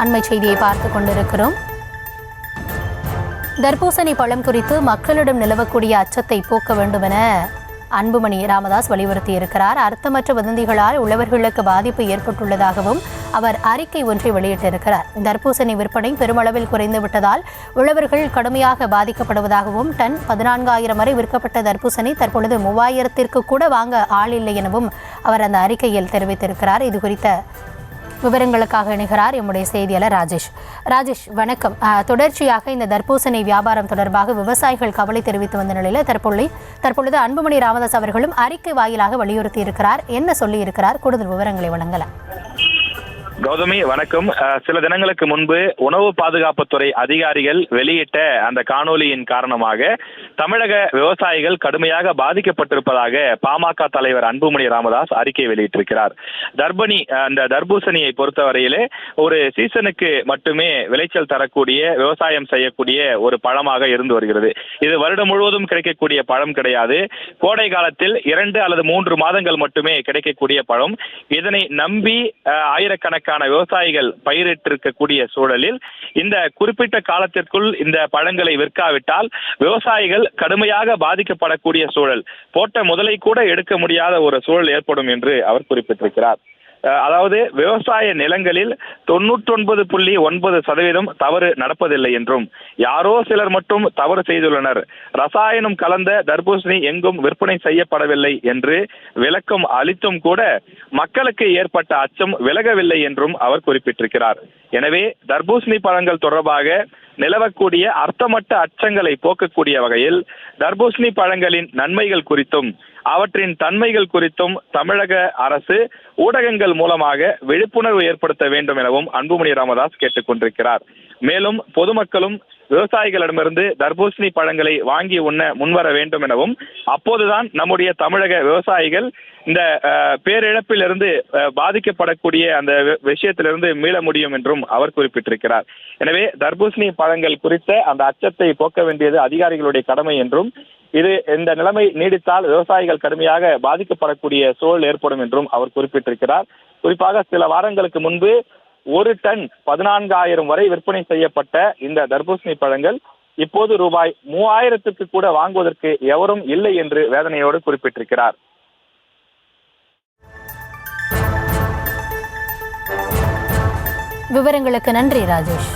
அண்மை செய்தியை பார்த்துக் கொண்டிருக்கிறோம். தர்பூசணி பழம் குறித்து மக்களிடம் நிலவக்கூடிய அச்சத்தை போக்க வேண்டும் என அன்புமணி ராமதாஸ் வலியுறுத்தியிருக்கிறார். அர்த்தமற்ற வதந்திகளால் உழவர்களுக்கு பாதிப்பு ஏற்பட்டுள்ளதாகவும் அவர் அறிக்கை ஒன்றை வெளியிட்டிருக்கிறார். தர்பூசணி விற்பனை பெருமளவில் குறைந்துவிட்டதால் உழவர்கள் கடுமையாக பாதிக்கப்படுவதாகவும், டன் 14,000 வரை விற்கப்பட்ட தர்பூசணி தற்பொழுது 3,000 கூட வாங்க ஆள் இல்லை எனவும் அவர் அந்த அறிக்கையில் தெரிவித்திருக்கிறார். இது குறித்த விவரங்களுக்காக இணைகிறார் எம்முடைய செய்தியாளர் ராஜேஷ். வணக்கம். தொடர்ச்சியாக இந்த தர்பூசணி வியாபாரம் தொடர்பாக விவசாயிகள் கவலை தெரிவித்து வந்த நிலையில் தற்பொழுது அன்புமணி ராமதாஸ் அவர்களும் அறிக்கை வாயிலாக வலியுறுத்தி இருக்கிறார். என்ன சொல்லி இருக்கிறார்? கூடுதல் விவரங்களை வழங்கலாம். கௌதமி, வணக்கம். சில தினங்களுக்கு முன்பு உணவு பாதுகாப்புத்துறை அதிகாரிகள் வெளியிட்ட அந்த காணொலியின் காரணமாக தமிழக விவசாயிகள் கடுமையாக பாதிக்கப்பட்டிருப்பதாக பாமக தலைவர் அன்புமணி ராமதாஸ் அறிக்கை வெளியிட்டிருக்கிறார். அந்த தர்பூசணியை பொறுத்தவரையிலே ஒரு சீசனுக்கு மட்டுமே விளைச்சல் தரக்கூடிய, விவசாயம் செய்யக்கூடிய ஒரு பழமாக இருந்து வருகிறது. இது வருடம் முழுவதும் கிடைக்கக்கூடிய பழம் கிடையாது. கோடை காலத்தில் 2 அல்லது 3 மாதங்கள் மட்டுமே கிடைக்கக்கூடிய பழம். இதனை நம்பி ஆயிரக்கணக்கான விவசாயிகள் பயிரிட்டிருக்கக்கூடிய சூழலில் இந்த குறிப்பிட்ட காலத்திற்குள் இந்த பழங்களை விற்காவிட்டால் விவசாயிகள் கடுமையாக பாதிக்கப்படக்கூடிய சூழல், போட்ட முதலை கூட எடுக்க முடியாத ஒரு சூழல் ஏற்படும் என்று அவர் குறிப்பிட்டிருக்கிறார். அதாவது விவசாய நிலங்களில் 99.9% தவறு நடப்பதில்லை என்றும், யாரோ சிலர் மட்டும் தவறு செய்துள்ளனர், ரசாயனம் கலந்த தர்பூசணி எங்கும் விற்பனை செய்யப்படவில்லை என்று விளக்கம் அளித்தும் கூட மக்களுக்கு ஏற்பட்ட அச்சம் விலகவில்லை என்றும் அவர் குறிப்பிட்டிருக்கிறார். எனவே தர்பூசணி பழங்கள் தொடர்பாக நிலவக்கூடிய அர்த்தமற்ற அச்சங்களை போக்கக்கூடிய வகையில் தர்பூசணி பழங்களின் நன்மைகள் குறித்தும் அவற்றின் தன்மைகள் குறித்தும் தமிழக அரசு ஊடகங்கள் மூலமாக விழிப்புணர்வு ஏற்படுத்த வேண்டும் எனவும் அன்புமணி ராமதாஸ் கேட்டுக் கொண்டிருக்கிறார். மேலும் பொதுமக்களும் விவசாயிகளிடமிருந்து தர்பூசணி பழங்களை வாங்கி உண்ண முன்வர வேண்டும் எனவும், அப்போதுதான் நம்முடைய தமிழக விவசாயிகள் இந்த பேரிழப்பிலிருந்து பாதிக்கப்படக்கூடிய அந்த விஷயத்திலிருந்து மீள முடியும் என்றும் அவர் குறிப்பிட்டிருக்கிறார். எனவே தர்பூசணி பழங்கள் குறித்த அந்த அச்சத்தை போக்க வேண்டியது அதிகாரிகளுடைய கடமை என்றும், இந்த நிலைமை நீடித்தால் விவசாயிகள் கடுமையாக பாதிக்கப்படக்கூடிய சூழல் ஏற்படும் என்றும் அவர் குறிப்பிட்டிருக்கிறார். குறிப்பாக சில வாரங்களுக்கு முன்பு 1 டன் 14,000 வரை விற்பனை செய்யப்பட்ட இந்த தர்பூசணி பழங்கள் இப்போது ரூபாய் 3,000 கூட வாங்குவதற்கு எவரும் இல்லை என்று வேதனையோடு குறிப்பிட்டிருக்கிறார். விவரங்களுக்கு நன்றி ராஜேஷ்.